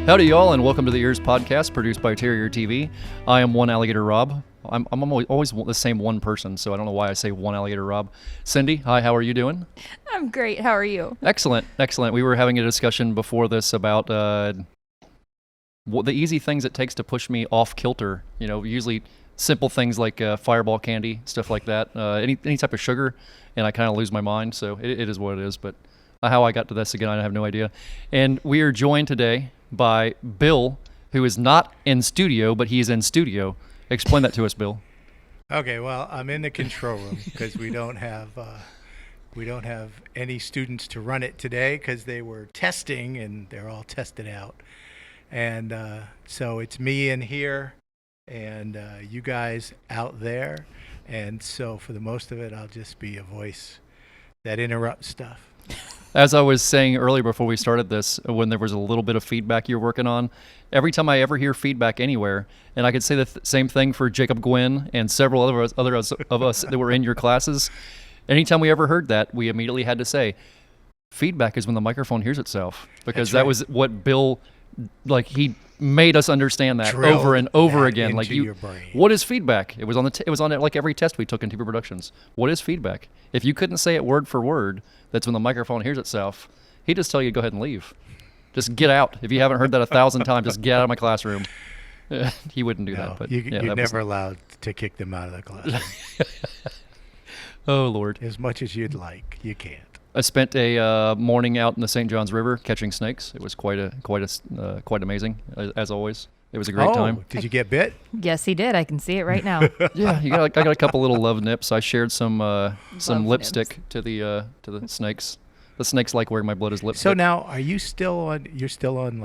Howdy, y'all, and welcome to the EEARSS podcast produced by Terrier TV. I am one alligator Rob. I'm always the same one person, so I don't know why I say one alligator Rob. Cindy, hi, how are you doing? I'm great. How are you? Excellent, excellent. We were having a discussion before this about the easy things it takes to push me off kilter. You know, usually simple things like Fireball candy, stuff like that. Any type of sugar, and I kind of lose my mind. So it is what it is. But how I got to this again, I have no idea. And we are joined today by Bill, who is not in studio, but he is in studio. Explain that to us, Bill. Okay, well, I'm in the control room because we don't have any students to run it today because they were testing and they're all tested out. And so it's me in here and you guys out there. And so for the most of it, I'll just be a voice that interrupts stuff. As I was saying earlier before we started this, when there was a little bit of feedback you're working on, every time I ever hear feedback anywhere, and I could say the same thing for Jacob Gwynn and several other of us that were in your classes, anytime we ever heard that, we immediately had to say, feedback is when the microphone hears itself. Because that was what Bill, he made us understand that over and over again. Like, your brain. What is feedback? It was on like every test we took in TV productions. What is feedback? If you couldn't say it word for word, that's when the microphone hears itself. He'd just tell you to go ahead and leave. Just get out. If you haven't heard that 1,000 times, just get out of my classroom. He wouldn't do that. But you're never allowed to kick them out of the classroom. Oh, Lord. As much as you'd like, you can't. I spent a morning out in the St. Johns River catching snakes. It was quite amazing, as always. It was a great time. Did you get bit? Yes, he did. I can see it right now. Yeah, I got a couple little love nips. I shared some lipstick nips to the snakes. The snakes like wearing my blood as lipstick. So now, are you still on? You're still on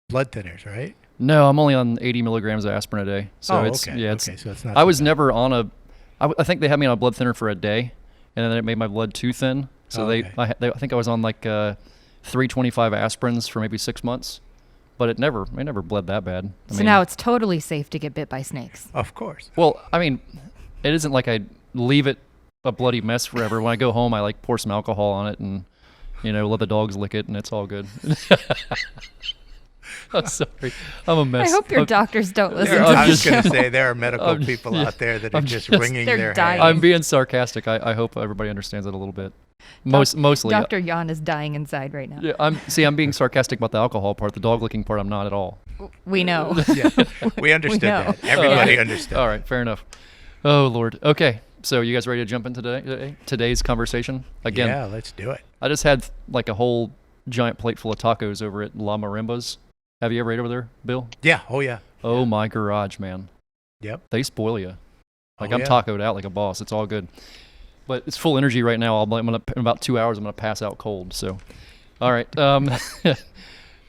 blood thinners, right? No, I'm only on 80 milligrams of aspirin a day. So okay. So it's not. I was never on a. I think they had me on a blood thinner for a day, and then it made my blood too thin. So I think I was on 325 aspirins for maybe 6 months, but it never bled that bad. So now it's totally safe to get bit by snakes. Of course. Well, I mean, it isn't like I leave it a bloody mess forever. When I go home, I pour some alcohol on it and let the dogs lick it, and it's all good. I'm sorry. I'm a mess. I hope your doctors don't listen to I was this going to show. say there are medical people out there that are just wringing their dying. hands. I'm being sarcastic. I hope everybody understands it a little bit. Mostly. Dr. Jan is dying inside right now. Yeah, I'm being sarcastic about the alcohol part. The dog licking part, I'm not at all. We know. Yeah, we understood that. Everybody understood. All right, fair enough. Oh, Lord. Okay, so you guys ready to jump into today's conversation? Again, yeah, let's do it. I just had a whole giant plate full of tacos over at La Marimba's. Have you ever ate over there, Bill? Yeah. Oh, yeah. Oh, my garage, man. Yep. They spoil you. I'm yeah. tacoed out like a boss. It's all good. But it's full energy right now. In about 2 hours, I'm going to pass out cold. So, all right.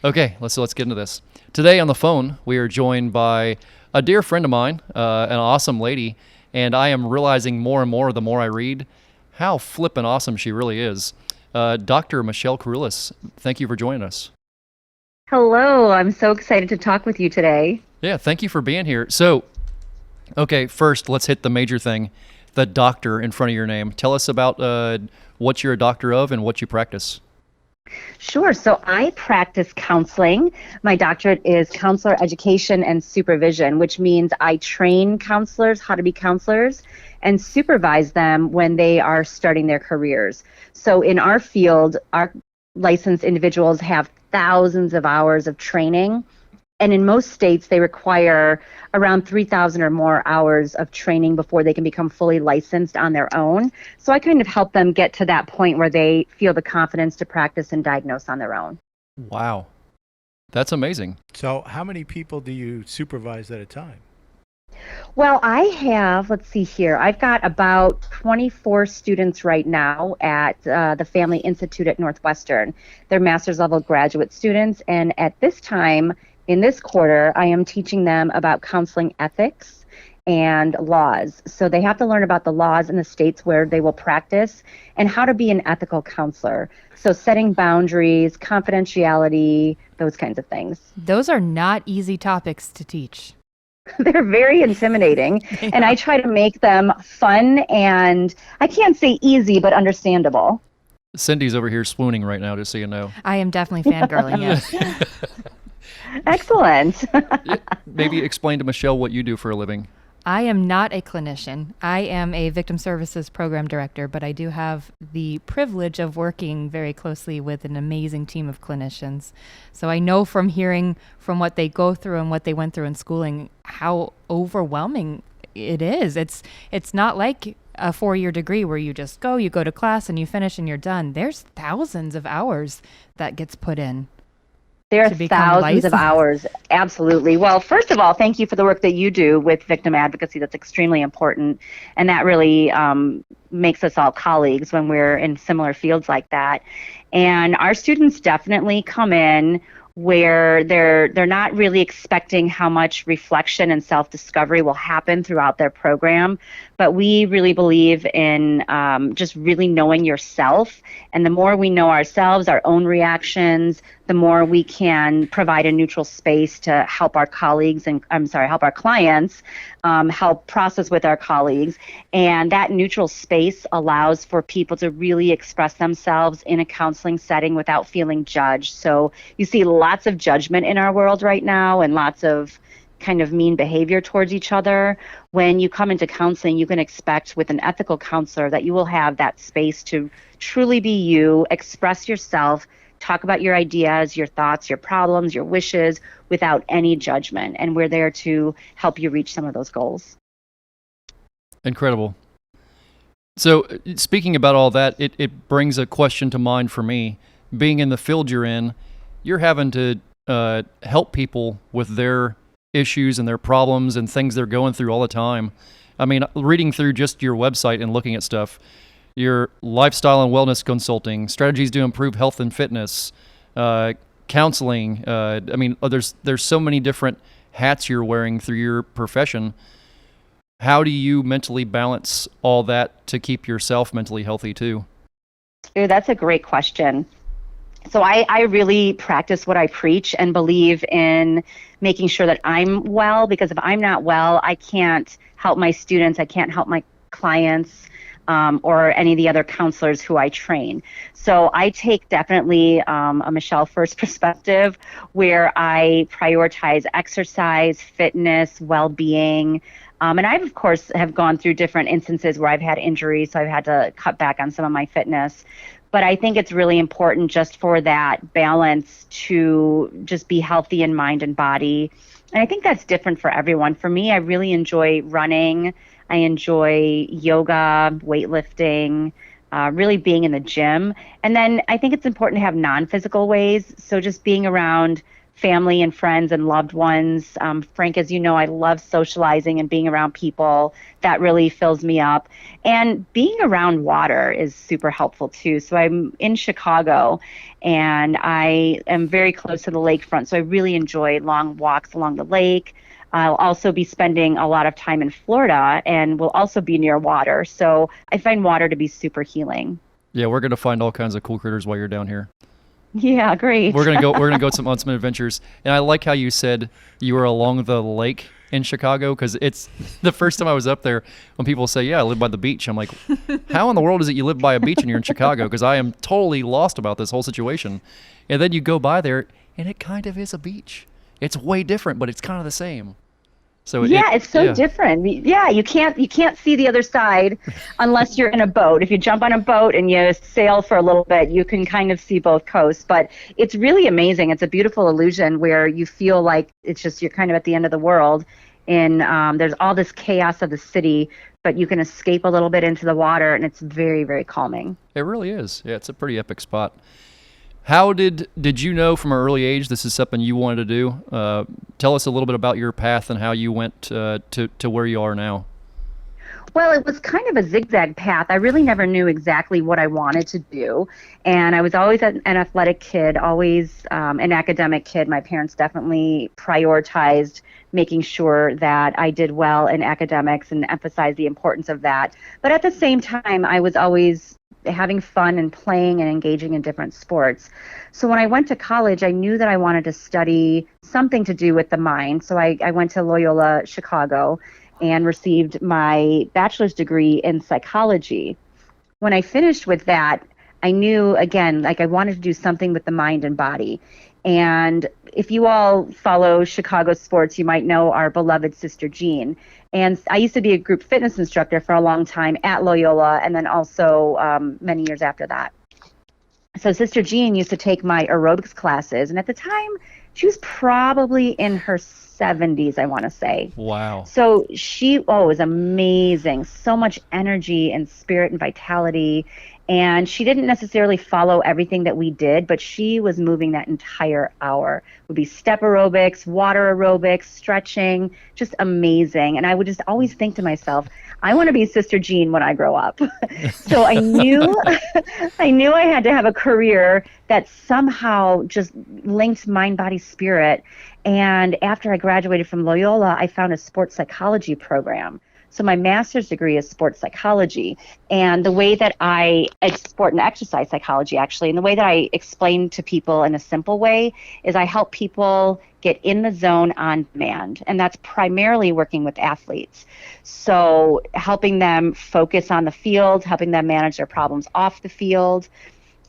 Okay, let's get into this. Today on the phone, we are joined by a dear friend of mine, an awesome lady, and I am realizing more and more the more I read how flippin' awesome she really is. Dr. Michele Kerulis, thank you for joining us. Hello, I'm so excited to talk with you today. Yeah, thank you for being here. So, okay, first, let's hit the major thing, the doctor in front of your name. Tell us about what you're a doctor of and what you practice. Sure. So I practice counseling. My doctorate is counselor education and supervision, which means I train counselors how to be counselors and supervise them when they are starting their careers. So in our field, our licensed individuals have thousands of hours of training. And in most states, they require around 3,000 or more hours of training before they can become fully licensed on their own. So I kind of help them get to that point where they feel the confidence to practice and diagnose on their own. Wow. That's amazing. So how many people do you supervise at a time? Well, I have, let's see here, I've got about 24 students right now at the Family Institute at Northwestern. They're master's level graduate students, and at this time, in this quarter, I am teaching them about counseling ethics and laws. So they have to learn about the laws in the states where they will practice and how to be an ethical counselor. So setting boundaries, confidentiality, those kinds of things. Those are not easy topics to teach. They're very intimidating, and I try to make them fun and, I can't say easy, but understandable. Cindy's over here swooning right now, just so you know. I am definitely fangirling, yes. Excellent. Maybe explain to Michelle what you do for a living. I am not a clinician. I am a victim services program director, but I do have the privilege of working very closely with an amazing team of clinicians. So I know from hearing from what they go through and what they went through in schooling, how overwhelming it is. It's not like a 4-year degree where you just go, you go to class and you finish and you're done. There's thousands of hours that gets put in. There are to become thousands of licensed. hours. Absolutely. Well, first of all, thank you for the work that you do with victim advocacy. That's extremely important. And that really makes us all colleagues when we're in similar fields like that. And our students definitely come in where they're not really expecting how much reflection and self-discovery will happen throughout their program, but we really believe in just really knowing yourself. And the more we know ourselves, our own reactions, the more we can provide a neutral space to help our colleagues and help our clients help process with our colleagues. And that neutral space allows for people to really express themselves in a counseling setting without feeling judged. So you see lots of judgment in our world right now and lots of kind of mean behavior towards each other. When you come into counseling, you can expect with an ethical counselor that you will have that space to truly be you, express yourself, talk about your ideas, your thoughts, your problems, your wishes without any judgment. And we're there to help you reach some of those goals. Incredible. So speaking about all that, it brings a question to mind for me. Being in the field you're in, you're having to help people with their issues and their problems and things they're going through all the time. I mean, reading through just your website and looking at stuff, your lifestyle and wellness consulting, strategies to improve health and fitness, counseling. I mean, there's so many different hats you're wearing through your profession. How do you mentally balance all that to keep yourself mentally healthy too? Ooh, that's a great question. So I really practice what I preach and believe in making sure that I'm well, because if I'm not well, I can't help my students, I can't help my clients, or any of the other counselors who I train. So I take definitely a Michele First perspective where I prioritize exercise, fitness, well-being. And I've, of course, have gone through different instances where I've had injuries, so I've had to cut back on some of my fitness. But I think it's really important just for that balance to just be healthy in mind and body. And I think that's different for everyone. For me, I really enjoy running. I enjoy yoga, weightlifting, really being in the gym. And then I think it's important to have non-physical ways. So just being around family and friends and loved ones. Frank, as you know, I love socializing and being around people. That really fills me up. And being around water is super helpful too. So I'm in Chicago and I am very close to the lakefront. So I really enjoy long walks along the lake. I'll also be spending a lot of time in Florida and will also be near water. So I find water to be super healing. Yeah, we're gonna find all kinds of cool critters while you're down here. Yeah, great. We're gonna go on some adventures. And I like how you said you were along the lake in Chicago, because it's the first time I was up there when people say, yeah, I live by the beach. I'm like, how in the world is it you live by a beach and you're in Chicago? Because I am totally lost about this whole situation. And then you go by there and it kind of is a beach. It's way different, but it's kind of the same. So yeah, it's so different. Yeah, you can't see the other side unless you're in a boat. If you jump on a boat and you sail for a little bit, you can kind of see both coasts. But it's really amazing. It's a beautiful illusion where you feel like it's just you're kind of at the end of the world. And there's all this chaos of the city, but you can escape a little bit into the water, and it's very, very calming. It really is. Yeah, it's a pretty epic spot. How did you know from an early age this is something you wanted to do? Tell us a little bit about your path and how you went to where you are now. Well, it was kind of a zigzag path. I really never knew exactly what I wanted to do. And I was always an athletic kid, always an academic kid. My parents definitely prioritized making sure that I did well in academics and emphasized the importance of that. But at the same time, I was always having fun and playing and engaging in different sports. So when I went to college, I knew that I wanted to study something to do with the mind. So I went to Loyola Chicago and received my bachelor's degree in psychology. When I finished with that, I knew, again, like I wanted to do something with the mind and body. And if you all follow Chicago sports, you might know our beloved Sister Jean. And I used to be a group fitness instructor for a long time at Loyola, and then also many years after that. So Sister Jean used to take my aerobics classes, and at the time, she was probably in her 70s, I want to say. Wow. So she, was amazing. So much energy and spirit and vitality. And she didn't necessarily follow everything that we did, but she was moving that entire hour. It would be step aerobics, water aerobics, stretching, just amazing. And I would just always think to myself, I want to be Sister Jean when I grow up. So I knew I had to have a career that somehow just linked mind, body, spirit. And after I graduated from Loyola, I found a sports psychology program. So my master's degree is sports psychology, and the way that it's sport and exercise psychology actually, and the way that I explain to people in a simple way is I help people get in the zone on demand, and that's primarily working with athletes. So helping them focus on the field, helping them manage their problems off the field,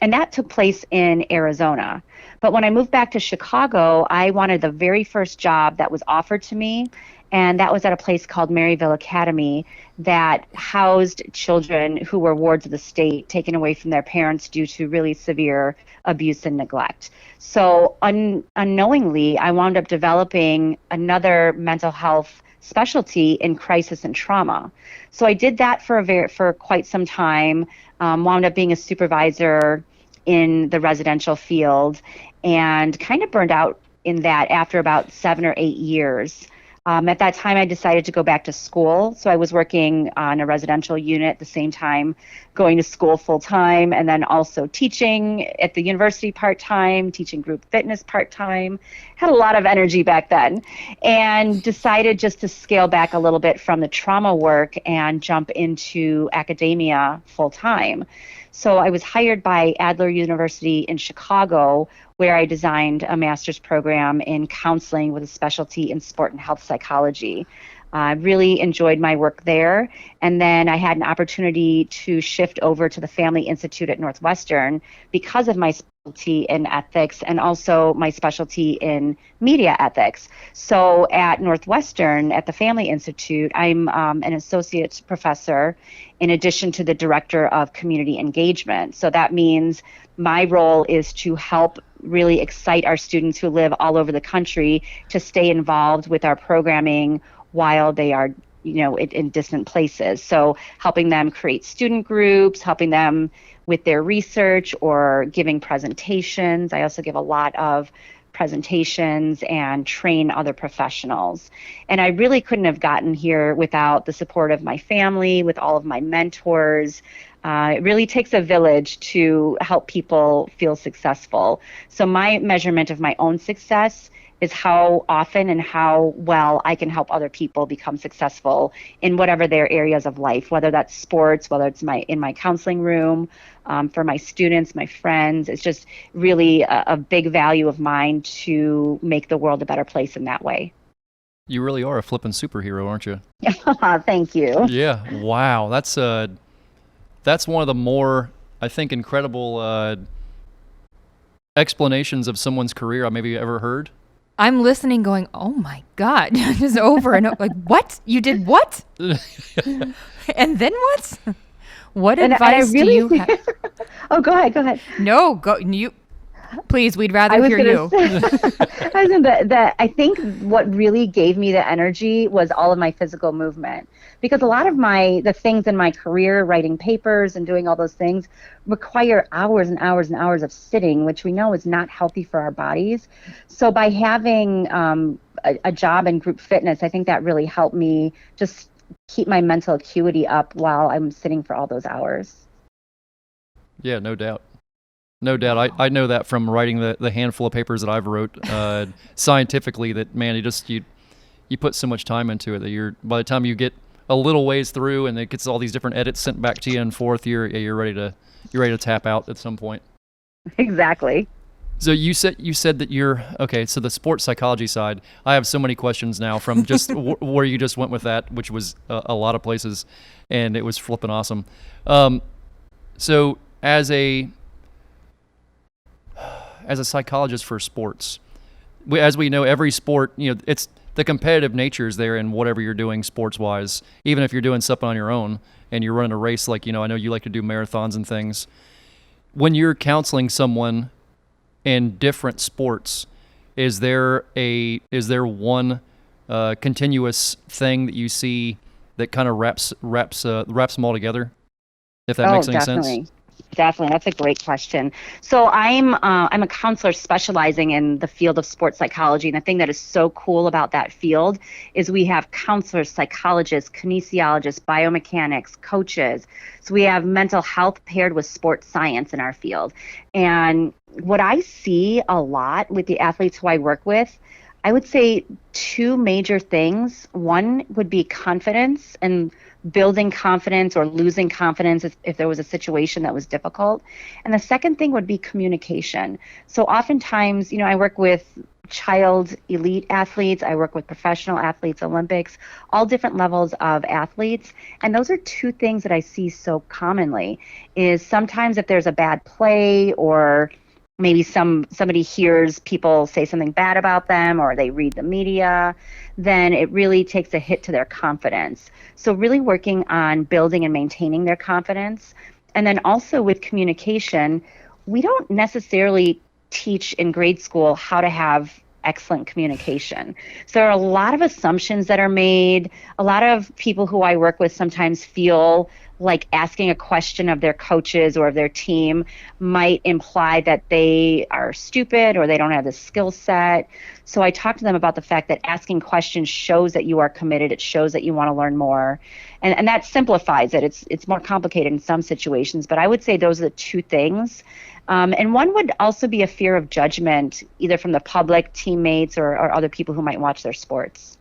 and that took place in Arizona. But when I moved back to Chicago, I wanted the very first job that was offered to me, and that was at a place called Maryville Academy that housed children who were wards of the state taken away from their parents due to really severe abuse and neglect. So unknowingly, I wound up developing another mental health specialty in crisis and trauma. So I did that for quite some time, wound up being a supervisor in the residential field, and kind of burned out in that after about 7 or 8 years. At that time, I decided to go back to school. So I was working on a residential unit at the same time, going to school full time, and then also teaching at the university part time, teaching group fitness part time. Had a lot of energy back then, and decided just to scale back a little bit from the trauma work and jump into academia full time. So I was hired by Adler University in Chicago, where I designed a master's program in counseling with a specialty in sport and health psychology. I really enjoyed my work there. And then I had an opportunity to shift over to the Family Institute at Northwestern because of my specialty in ethics and also my specialty in media ethics. So at Northwestern, at the Family Institute, I'm an associate professor in addition to the director of community engagement. So that means my role is to help really excite our students who live all over the country to stay involved with our programming while they are, in distant places. So helping them create student groups, helping them with their research or giving presentations. I also give a lot of presentations and train other professionals. And I really couldn't have gotten here without the support of my family, with all of my mentors. It really takes a village to help people feel successful. So my measurement of my own success is how often and how well I can help other people become successful in whatever their areas of life, whether that's sports, whether it's in my counseling room, for my students, my friends. It's just really a big value of mine to make the world a better place in that way. You really are a flippin' superhero, aren't you? Thank you. Yeah. Wow. That's one of the more, I think, incredible explanations of someone's career I maybe ever heard. I'm listening going, oh my God, just over and over. Like, what? You did what? And then what? What advice do you have? Oh, go ahead. No, go. Please, we'd rather hear you. I think what really gave me the energy was all of my physical movement, because a lot of the things in my career, writing papers and doing all those things, require hours and hours and hours of sitting, which we know is not healthy for our bodies. So by having a job in group fitness, I think that really helped me just keep my mental acuity up while I'm sitting for all those hours. Yeah, no doubt. No doubt. I know that from writing the handful of papers that I've wrote scientifically, that, man, you put so much time into it that by the time you get a little ways through and it gets all these different edits sent back to you and forth, you're ready to tap out at some point. Exactly. So you said that you're okay. So the sports psychology side, I have so many questions now from just where you just went with that, which was a lot of places, and it was flipping awesome. So as a psychologist for sports, as we know, every sport, it's the competitive nature is there in whatever you're doing sports wise. Even if you're doing something on your own and you're running a race, like, I know you like to do marathons and things. When you're counseling someone in different sports, is there one continuous thing that you see that kind of wraps them all together? If that makes any sense. Definitely. That's a great question. So I'm a counselor specializing in the field of sports psychology. And the thing that is so cool about that field is we have counselors, psychologists, kinesiologists, biomechanics, coaches. So we have mental health paired with sports science in our field. And what I see a lot with the athletes who I work with, I would say two major things. One would be confidence and building confidence or losing confidence if there was a situation that was difficult. And the second thing would be communication. So oftentimes, I work with child elite athletes, I work with professional athletes, Olympics, all different levels of athletes. And those are two things that I see so commonly is sometimes if there's a bad play or maybe somebody hears people say something bad about them or they read the media, then it really takes a hit to their confidence. So really working on building and maintaining their confidence. And then also with communication, we don't necessarily teach in grade school how to have excellent communication. So there are a lot of assumptions that are made. A lot of people who I work with sometimes feel like asking a question of their coaches or of their team might imply that they are stupid or they don't have the skill set. So I talk to them about the fact that asking questions shows that you are committed. It shows that you want to learn more. And that simplifies it. It's more complicated in some situations, but I would say those are the two things. And one would also be a fear of judgment, either from the public, teammates, or other people who might watch their sports.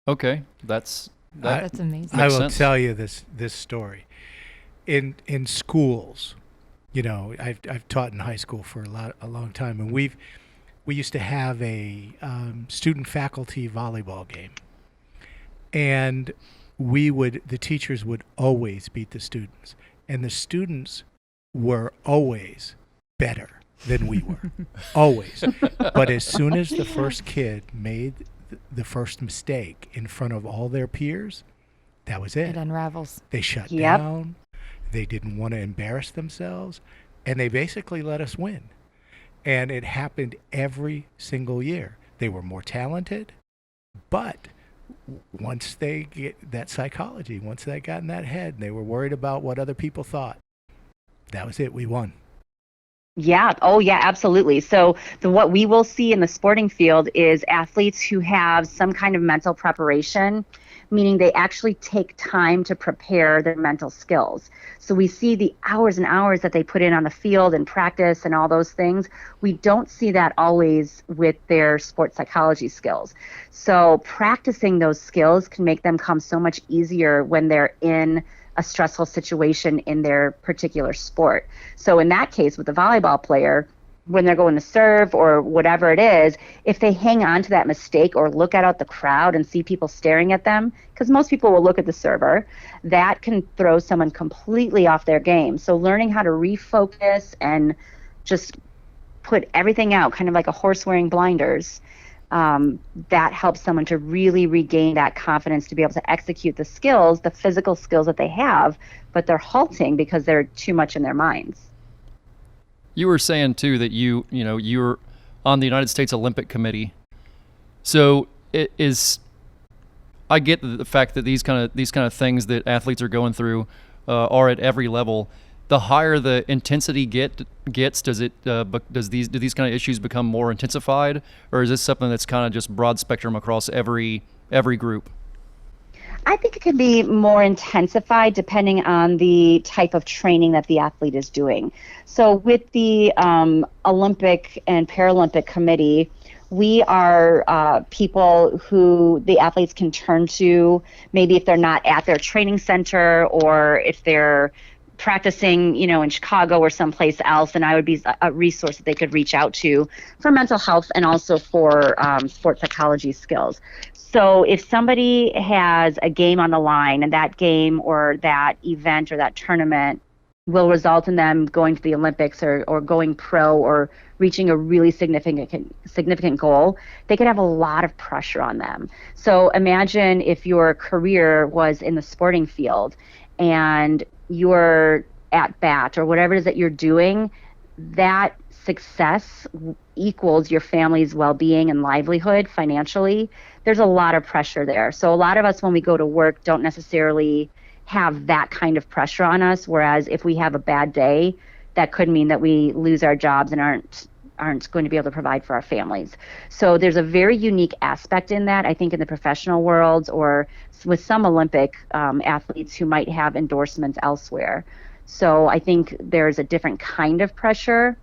Okay, that's amazing. I will tell you this story. In schools, I've taught in high school for a long time, and we used to have a student faculty volleyball game, and the teachers would always beat the students, and the students were always better than we were, always. But as soon as the first kid made the first mistake in front of all their peers, that was it. It unravels. They shut down. They didn't want to embarrass themselves, and they basically let us win. And it happened every single year. They were more talented, but once they get that psychology, once they got in that head, and they were worried about what other people thought, that was it. We won. Yeah. Oh, yeah, absolutely. So what we will see in the sporting field is athletes who have some kind of mental preparation, meaning they actually take time to prepare their mental skills. So we see the hours and hours that they put in on the field and practice and all those things. We don't see that always with their sports psychology skills. So practicing those skills can make them come so much easier when they're in a stressful situation in their particular sport. So in that case, with the volleyball player, when they're going to serve or whatever it is, if they hang on to that mistake or look out the crowd and see people staring at them, because most people will look at the server, that can throw someone completely off their game. So learning how to refocus and just put everything out, kind of like a horse wearing blinders, that helps someone to really regain that confidence to be able to execute the skills, the physical skills that they have, but they're halting because they're too much in their minds. You were saying too that you're on the United States Olympic Committee. So I get the fact that these kind of things that athletes are going through are at every level. The higher the intensity gets, do these kind of issues become more intensified, or is this something that's kind of just broad spectrum across every group? I think it can be more intensified depending on the type of training that the athlete is doing. So with the Olympic and Paralympic Committee, we are people who the athletes can turn to, maybe if they're not at their training center or if they're practicing, in Chicago or someplace else, and I would be a resource that they could reach out to for mental health and also for sports psychology skills. So if somebody has a game on the line and that game or that event or that tournament will result in them going to the Olympics or going pro or reaching a really significant goal, they could have a lot of pressure on them. So imagine if your career was in the sporting field and you're at bat or whatever it is that you're doing, that success equals your family's well-being and livelihood financially. There's a lot of pressure there. So a lot of us, when we go to work, don't necessarily have that kind of pressure on us, whereas if we have a bad day, that could mean that we lose our jobs and aren't going to be able to provide for our families. So there's a very unique aspect in that, I think, in the professional world or with some Olympic athletes who might have endorsements elsewhere. So I think there's a different kind of pressure.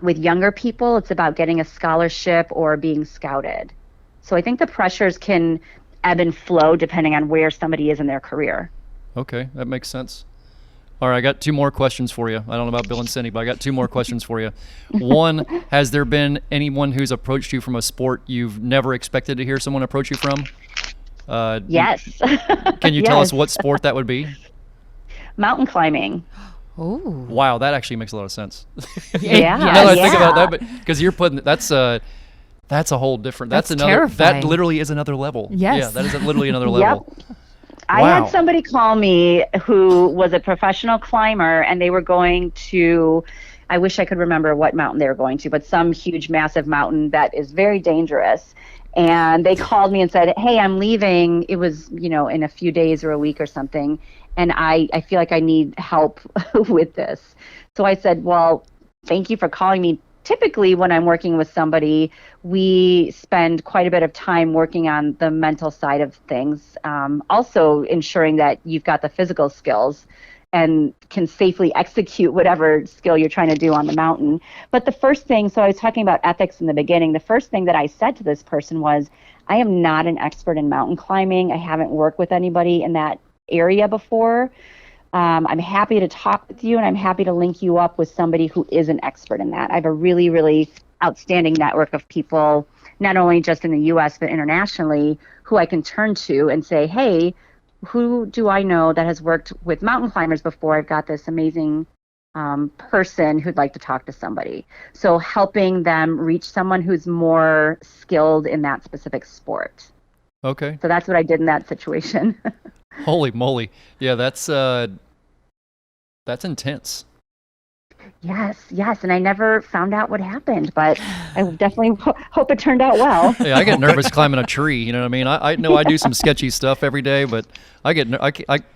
With younger people, it's about getting a scholarship or being scouted. So I think the pressures can ebb and flow depending on where somebody is in their career. Okay, that makes sense. All right, I got two more questions for you. I don't know about Bill and Cindy, but I got two more questions for you. One, has there been anyone who's approached you from a sport you've never expected to hear someone approach you from? Yes. Can you tell us what sport that would be? Mountain climbing. Oh. Wow, that actually makes a lot of sense. Yeah. Now that I think about that, but because you're putting that's a whole different. That's another. Terrifying. That literally is another level. Yes. Yeah, that is literally another level. Yep. I Wow. had somebody call me who was a professional climber, and they were going to, I wish I could remember what mountain they were going to, but some huge, massive mountain that is very dangerous. And they called me and said, hey, I'm leaving. It was, in a few days or a week or something. And I feel like I need help with this. So I said, well, thank you for calling me. Typically, when I'm working with somebody, we spend quite a bit of time working on the mental side of things, also ensuring that you've got the physical skills and can safely execute whatever skill you're trying to do on the mountain. But the first thing, so I was talking about ethics in the beginning, the first thing that I said to this person was, I am not an expert in mountain climbing. I haven't worked with anybody in that area before. I'm happy to talk with you, and I'm happy to link you up with somebody who is an expert in that. I have a really, really outstanding network of people, not only just in the U.S., but internationally, who I can turn to and say, hey, who do I know that has worked with mountain climbers before? I've got this amazing person who'd like to talk to somebody. So helping them reach someone who's more skilled in that specific sport. Okay. So that's what I did in that situation. Holy moly. Yeah, that's intense. Yes, and I never found out what happened, but I definitely hope it turned out well. Yeah, I get nervous climbing a tree. You know what I mean? I know I do some sketchy stuff every day, but I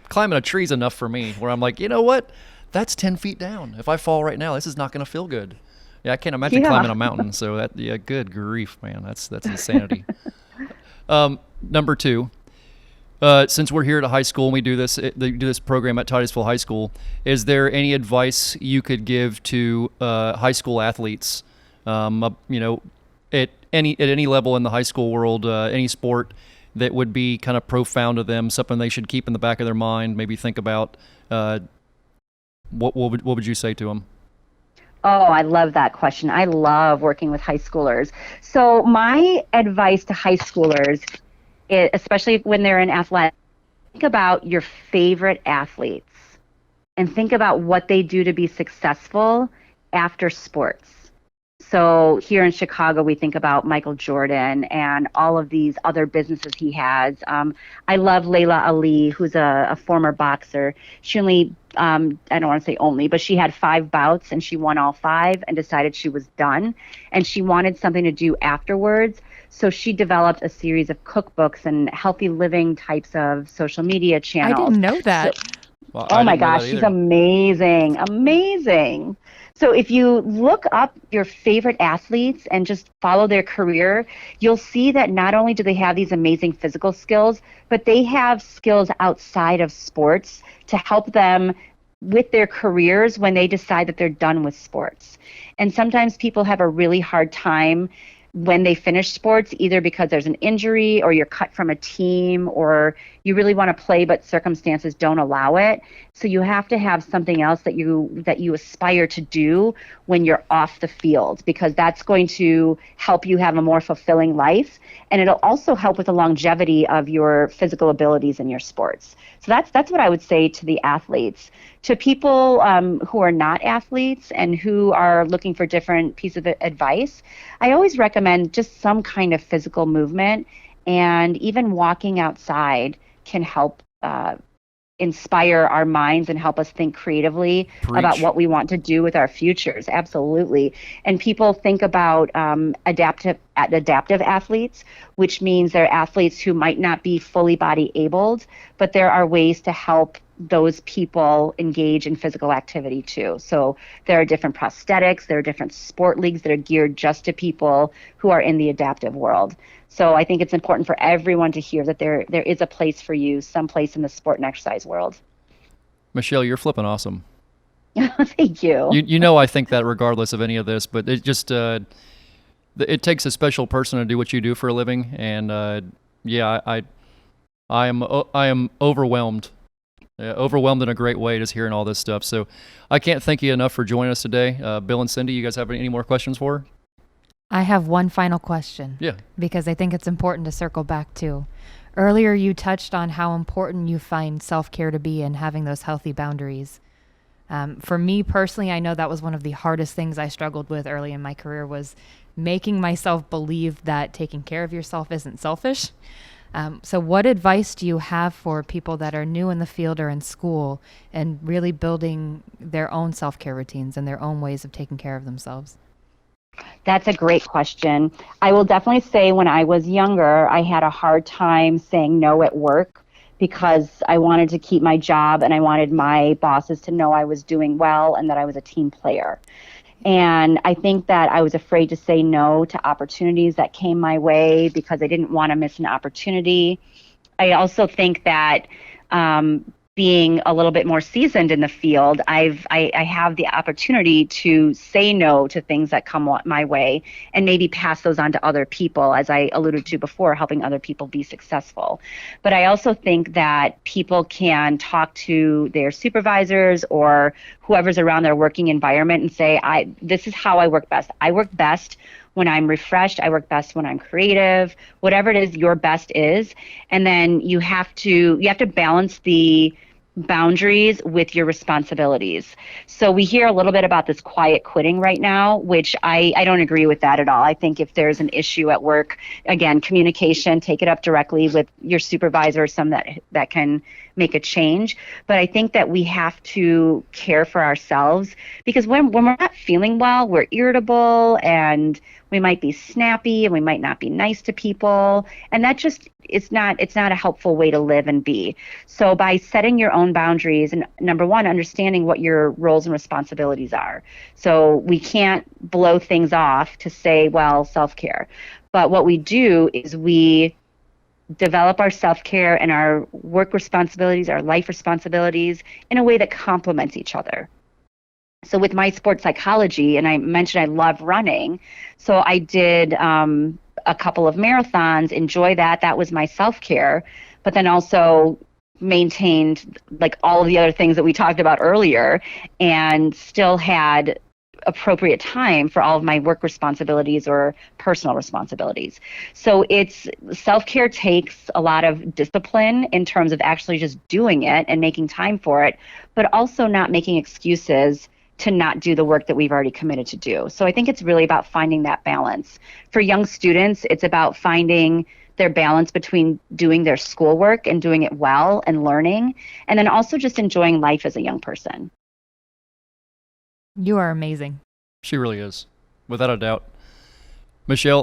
climbing a tree's enough for me. Where I'm like, you know what? That's 10 feet down. If I fall right now, this is not going to feel good. Yeah, I can't imagine climbing a mountain. So good grief, man. That's insanity. Number two. Since we're here at a high school and we do this program at Titusville High School, is there any advice you could give to high school athletes, at any level in the high school world, any sport that would be kind of profound to them, something they should keep in the back of their mind, maybe think about? What would you say to them? Oh, I love that question. I love working with high schoolers. So my advice to high schoolers, especially when they're in athletics, think about your favorite athletes and think about what they do to be successful after sports. So here in Chicago, we think about Michael Jordan and all of these other businesses he has. I love Layla Ali, who's a former boxer. She only, I don't want to say only, but she had 5 bouts and she won all 5 and decided she was done. And she wanted something to do afterwards. So she developed a series of cookbooks and healthy living types of social media channels. I didn't know that. Well, Oh my gosh, she's amazing. So if you look up your favorite athletes and just follow their career, you'll see that not only do they have these amazing physical skills, but they have skills outside of sports to help them with their careers when they decide that they're done with sports. And sometimes people have a really hard time when they finish sports, either because there's an injury or you're cut from a team or you really want to play but circumstances don't allow it. So you have to have something else that you aspire to do when you're off the field, because that's going to help you have a more fulfilling life, and it'll also help with the longevity of your physical abilities in your sports. So that's what I would say to the athletes. To people who are not athletes and who are looking for different pieces of advice, I always recommend just some kind of physical movement, and even walking outside can help inspire our minds and help us think creatively about what we want to do with our futures. Absolutely. And people think about adaptive athletes, which means they're athletes who might not be fully body abled, but there are ways to help those people engage in physical activity too. So there are different prosthetics, there are different sport leagues that are geared just to people who are in the adaptive world. So I think it's important for everyone to hear that there is a place for you someplace in the sport and exercise world. Michele, you're flipping awesome. Thank you. You know I think that regardless of any of this, but it just it takes a special person to do what you do for a living, and I am overwhelmed. Overwhelmed in a great way just hearing all this stuff. So I can't thank you enough for joining us today. Bill and Cindy, you guys have any more questions for her? I have one final question. Yeah. Because I think it's important to circle back to. Earlier, you touched on how important you find self-care to be and having those healthy boundaries. For me personally, I know that was one of the hardest things I struggled with early in my career, was making myself believe that taking care of yourself isn't selfish. So what advice do you have for people that are new in the field or in school and really building their own self-care routines and their own ways of taking care of themselves? That's a great question. I will definitely say when I was younger, I had a hard time saying no at work because I wanted to keep my job and I wanted my bosses to know I was doing well and that I was a team player. And I think that I was afraid to say no to opportunities that came my way because I didn't want to miss an opportunity. I also think that being a little bit more seasoned in the field, I have the opportunity to say no to things that come my way and maybe pass those on to other people, as I alluded to before, helping other people be successful. But I also think that people can talk to their supervisors or whoever's around their working environment and say, this is how I work best. I work best when I'm refreshed. I work best when I'm creative, whatever it is your best is. And then you have to balance the boundaries with your responsibilities. So we hear a little bit about this quiet quitting right now, which I don't agree with that at all. I think if there's an issue at work, again, communication, take it up directly with your supervisor or some that can make a change. But I think that we have to care for ourselves, because when we're not feeling well, we're irritable and we might be snappy and we might not be nice to people. And that just, it's not a helpful way to live and be. So by setting your own boundaries, and number one, understanding what your roles and responsibilities are. So we can't blow things off to say, well, self-care. But what we do is we develop our self-care and our work responsibilities, our life responsibilities in a way that complements each other. So with my sports psychology, and I mentioned I love running, so I did a couple of marathons, enjoy that. That was my self-care, but then also maintained like all of the other things that we talked about earlier and still had appropriate time for all of my work responsibilities or personal responsibilities. So it's self-care takes a lot of discipline in terms of actually just doing it and making time for it, but also not making excuses to not do the work that we've already committed to do. So I think it's really about finding that balance. For young students, it's about finding their balance between doing their schoolwork and doing it well and learning, and then also just enjoying life as a young person. You are amazing. She really is, without a doubt. Michele,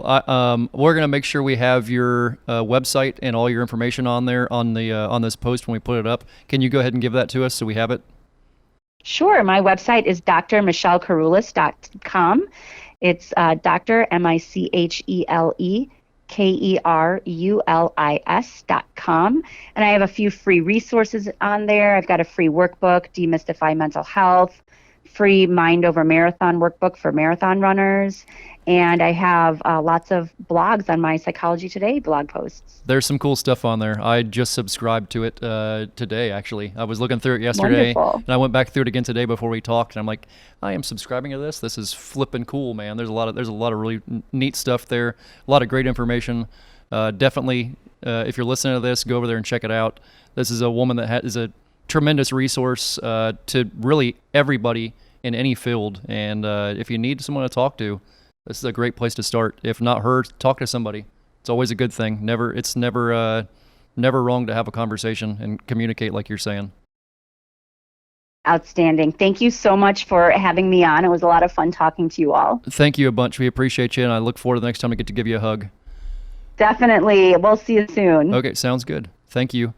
we're going to make sure we have your website and all your information on there on this post when we put it up. Can you go ahead and give that to us so we have it? Sure. My website is drmichelekerulis.com. It's Dr. MicheleKerulis.com. And I have a few free resources on there. I've got a free workbook, Demystify Mental Health, free Mind Over Marathon workbook for marathon runners. And I have lots of blogs on my Psychology Today blog posts. There's some cool stuff on there. I just subscribed to it today, actually. I was looking through it yesterday, Wonderful. and I went back through it again today before we talked, and I'm like, I am subscribing to this. This is flipping cool, man. There's a lot of really neat stuff there. A lot of great information. Definitely, if you're listening to this, go over there and check it out. This is a woman that is a tremendous resource to really everybody in any field, and if you need someone to talk to, this is a great place to start. If not her, talk to somebody. It's always a good thing. It's never wrong to have a conversation and communicate like you're saying. Outstanding. Thank you so much for having me on. It was a lot of fun talking to you all. Thank you a bunch. We appreciate you, and I look forward to the next time I get to give you a hug. Definitely. We'll see you soon. Okay, sounds good. Thank you.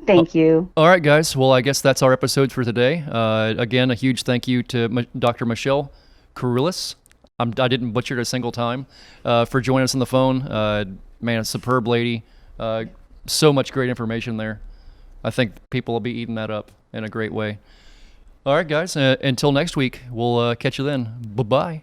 Thank you. All right, guys. Well, I guess that's our episode for today. Again, a huge thank you to Dr. Michele Kerulis. I didn't butcher it a single time, for joining us on the phone. Man, a superb lady. So much great information there. I think people will be eating that up in a great way. All right, guys. Until next week, we'll catch you then. Bye-bye.